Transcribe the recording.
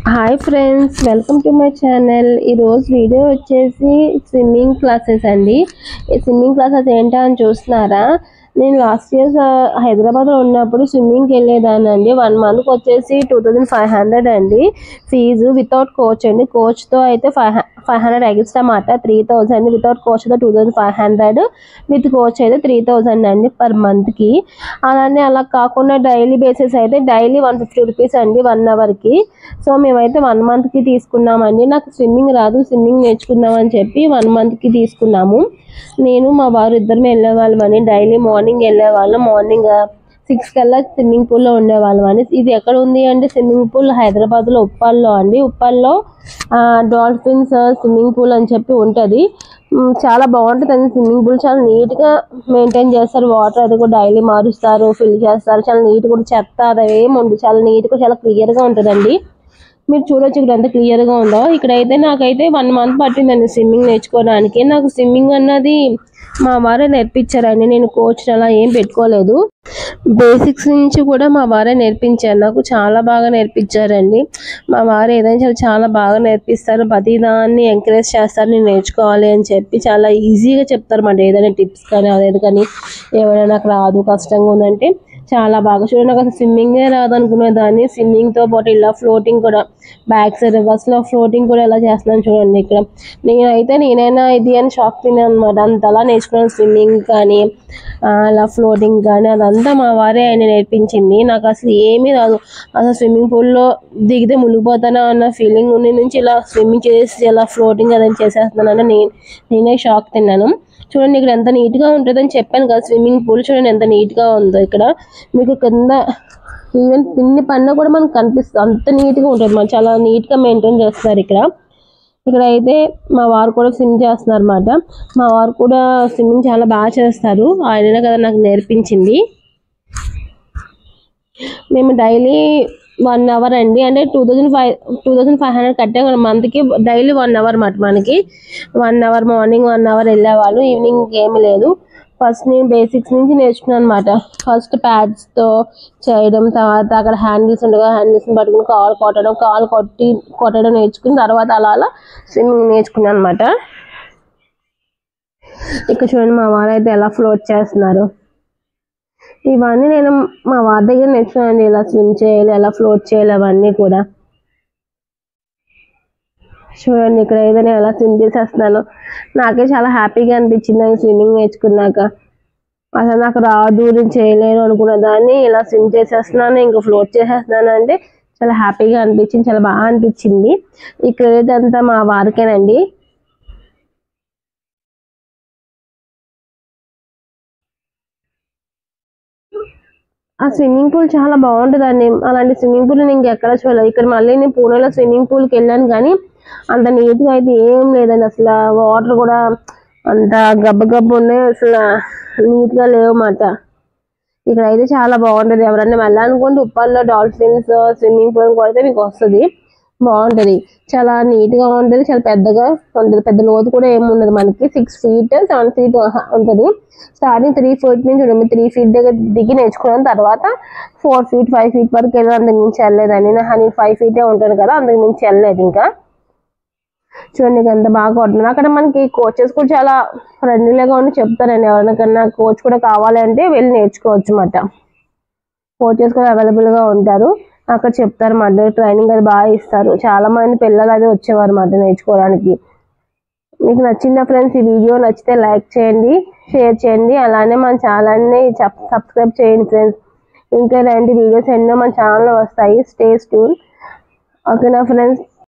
Hi friends, welcome to my channel. ఈరోజు video వచ్చేసి swimming classes అండి. ఈ స్విమ్మింగ్ క్లాసెస్ ఏంటో అని చూస్తున్నారా? నేను లాస్ట్ ఇయర్ హైదరాబాద్లో ఉన్నప్పుడు స్విమ్మింగ్కి వెళ్ళేదాన్ని అండి. 1 month వచ్చేసి 2500 అండి ఫీజు, వితౌట్ కోచ్ అండి. కోచ్తో అయితే 500 ఎక్స్ట్రా మాట, 3000. వితౌట్ కోచ్తో 2500, విత్ కోచ్ అయితే 3000 అండి పర్ మంత్కి. అలానే అలా కాకుండా డైలీ బేసిస్ అయితే డైలీ 150 రూపీస్ అండి 1 అవర్కి. సో మేమైతే 1 monthకి తీసుకున్నామండి. నాకు స్విమ్మింగ్ రాదు, స్విమ్మింగ్ నేర్చుకుందామని చెప్పి 1 monthకి తీసుకున్నాము. నేను మా వారు ఇద్దరం వెళ్ళేవాళ్ళం అని. డైలీ మార్నింగ్ వెళ్ళేవాళ్ళం. మార్నింగ్ 6 కల్లా స్విమ్మింగ్ పూల్లో ఉండేవాళ్ళం అండి. ఇది ఎక్కడ ఉంది అంటే స్విమ్మింగ్ పూల్ హైదరాబాద్లో ఉప్పల్లో అండి. ఉప్పల్లో డాల్ఫిన్స్ స్విమ్మింగ్ పూల్ అని చెప్పి ఉంటుంది. చాలా బాగుంటుంది అండి స్విమ్మింగ్ పూల్. చాలా నీట్గా మెయింటైన్ చేస్తారు. వాటర్ అది కూడా డైలీ మారుస్తారు, ఫిల్ చేస్తారు. చాలా నీట్ కూడా, చెత్త అది ఏమి ఉండదు. చాలా నీట్గా, చాలా క్లియర్గా ఉంటుందండి. మీరు చూడొచ్చు ఇక్కడ ఎంత క్లియర్గా ఉందో. ఇక్కడైతే నాకైతే 1 month పట్టిందండి స్విమ్మింగ్ నేర్చుకోవడానికి. నాకు స్విమ్మింగ్ అన్నది మా వారే నేర్పించారండి. నేను కోచ్ అలా ఏం పెట్టుకోలేదు. బేసిక్స్ నుంచి కూడా మా వారే నేర్పించారు. నాకు చాలా బాగా నేర్పించారండి. మా వారు ఏదైనా చాలా బాగా నేర్పిస్తారు. ప్రతిదాన్ని ఎంకరేజ్ చేస్తారు నేను నేర్చుకోవాలి అని చెప్పి. చాలా ఈజీగా చెప్తారు మాట. ఏదైనా టిప్స్ కానీ అదేది కానీ ఏమైనా నాకు రాదు, కష్టంగా ఉందంటే చాలా బాగా. చూడండి, నాకు అసలు స్విమ్మింగే రాదనుకునే దాన్ని. స్విమ్మింగ్తో పాటు ఇలా ఫ్లోటింగ్ కూడా, బ్యాక్ సైడ్ రివర్స్లో ఫ్లోటింగ్ కూడా ఎలా చేస్తున్నాను చూడండి. ఇక్కడ నేనైనా ఇది అని షాక్ తిన్నాను అనమాట. అంతలా నేర్చుకున్నాను స్విమ్మింగ్ కానీ అలా ఫ్లోటింగ్ కానీ. అదంతా మా వారే ఆయన నేర్పించింది. నాకు అసలు ఏమీ రాదు. అసలు స్విమ్మింగ్ పూల్లో దిగితే మునిగిపోతానా అన్న ఫీలింగ్ ఉండి నుంచి ఇలా స్విమ్మింగ్ చేసి ఇలా ఫ్లోటింగ్ అదని చేసేస్తున్నానంటే నేనే షాక్ తిన్నాను. చూడండి ఇక్కడ ఎంత నీట్గా ఉంటుందని చెప్పాను కదా స్విమ్మింగ్ పూల్. చూడండి ఎంత నీట్గా ఉందో. ఇక్కడ మీకు కింద ఈవెన్ పిన్ని పన్న కూడా మనకు కనిపిస్తుంది, అంత నీట్గా ఉంటుంది. మనం చాలా నీట్గా మెయింటైన్ చేస్తారు ఇక్కడ అయితే మా వారు కూడా స్విమ్ చేస్తున్నారు అన్నమాట. మా వారు కూడా స్విమ్మింగ్ చాలా బాగా చేస్తారు. ఆయననే కదా నాకు నేర్పించింది. మేము డైలీ 1 hour అండి, అంటే 2500 కట్టే మంత్కి. డైలీ 1 hour మాట మనకి. 1 hour మార్నింగ్, 1 hour వెళ్ళేవాళ్ళు. ఈవినింగ్ ఏమి లేదు. ఫస్ట్ నేను బేసిక్స్ నుంచి నేర్చుకున్నాను అనమాట. ఫస్ట్ ప్యాడ్స్తో చేయడం, తర్వాత అక్కడ హ్యాండిల్స్ ఉండగా హ్యాండిల్స్ని పట్టుకుని కాలు కొట్టడం నేర్చుకుని తర్వాత అలా స్విమ్మింగ్ నేర్చుకున్నాను అనమాట. ఇక్కడ చూడండి మా వారు అయితే ఎలా ఫ్లోట్ చేస్తున్నారు. ఇవన్నీ నేను మా వారి దగ్గర నేర్చుకున్నాను. ఎలా స్విమ్ చేయాలి, ఎలా ఫ్లోట్ చేయాలి, అవన్నీ కూడా. చూడండి ఇక్కడ అయితే నేను ఎలా స్విమ్ చేసేస్తున్నాను. నాకే చాలా హ్యాపీగా అనిపించింది స్విమ్మింగ్ నేర్చుకున్నాక. అసలు నాకు రాదు, నేను చేయలేను అనుకున్న దాన్ని ఇలా స్విమ్ చేసేస్తున్నాను, ఇంకా ఫ్లోట్ చేసేస్తున్నాను అంటే చాలా హ్యాపీగా అనిపించింది, చాలా బాగా అనిపించింది. ఈ క్రెడిట్ అంతా మా వారికేనండి. ఆ స్విమ్మింగ్ పూల్ చాలా బాగుంటుందండి. అలాంటి స్విమ్మింగ్ పూల్ నేను ఇంకెక్కడ చూడలేదు. ఇక్కడ మళ్ళీ నేను పూణేలో స్విమ్మింగ్ పూల్కి వెళ్ళాను కానీ అంత నీట్గా అయితే ఏం లేదండి. అసలు వాటర్ కూడా అంత గబ్బు ఉన్నాయి, అసలు నీట్గా లేవన్నమాట. ఇక్కడ అయితే చాలా బాగుంటుంది. ఎవరన్నా వెళ్ళాలనుకుంటే ఉప్పల్లో డాల్ఫిన్స్ స్విమ్మింగ్ పూల్ కొడితే మీకు వస్తుంది. బాగుంటుంది, చాలా నీట్గా ఉంటుంది, చాలా పెద్దగా ఉంటుంది. పెద్ద లోతు కూడా ఏమి ఉండదు. మనకి 6 feet 7 feet ఉంటుంది. స్టార్టింగ్ 3 feet నుంచి ఉంటుంది. 3 feet దగ్గర దిగి నేర్చుకున్న తర్వాత 4 feet 5 feet వరకు వెళ్ళి అంతకు మించి వెళ్ళలేదండి. నేను 5 feet ఉంటాను కదా, అంతకు మించి వెళ్ళలేదు. ఇంకా చూడండి ఎంత బాగా కొడుతుంది. అక్కడ మనకి కోచెస్ కూడా చాలా ఫ్రెండ్లీగా ఉండి చెప్తారండి. ఎవరికన్నా కోచ్ కూడా కావాలంటే వెళ్ళి నేర్చుకోవచ్చు అన్నమాట. కోచెస్ కూడా అవైలబుల్గా ఉంటారు, అక్కడ చెప్తారు అన్నమాట. ట్రైనింగ్ అది బాగా ఇస్తారు. చాలా మంది పిల్లలు అది వచ్చేవారు అన్నమాట నేర్చుకోవడానికి. మీకు నచ్చిందా ఫ్రెండ్స్? ఈ వీడియో నచ్చితే లైక్ చేయండి, షేర్ చేయండి, అలానే మన ఛానల్ని సబ్స్క్రైబ్ చేయండి ఫ్రెండ్స్. ఇంకా ఇలాంటి వీడియోస్ ఎన్నో మన ఛానల్లో వస్తాయి. Stay tune. ఓకేనా ఫ్రెండ్స్?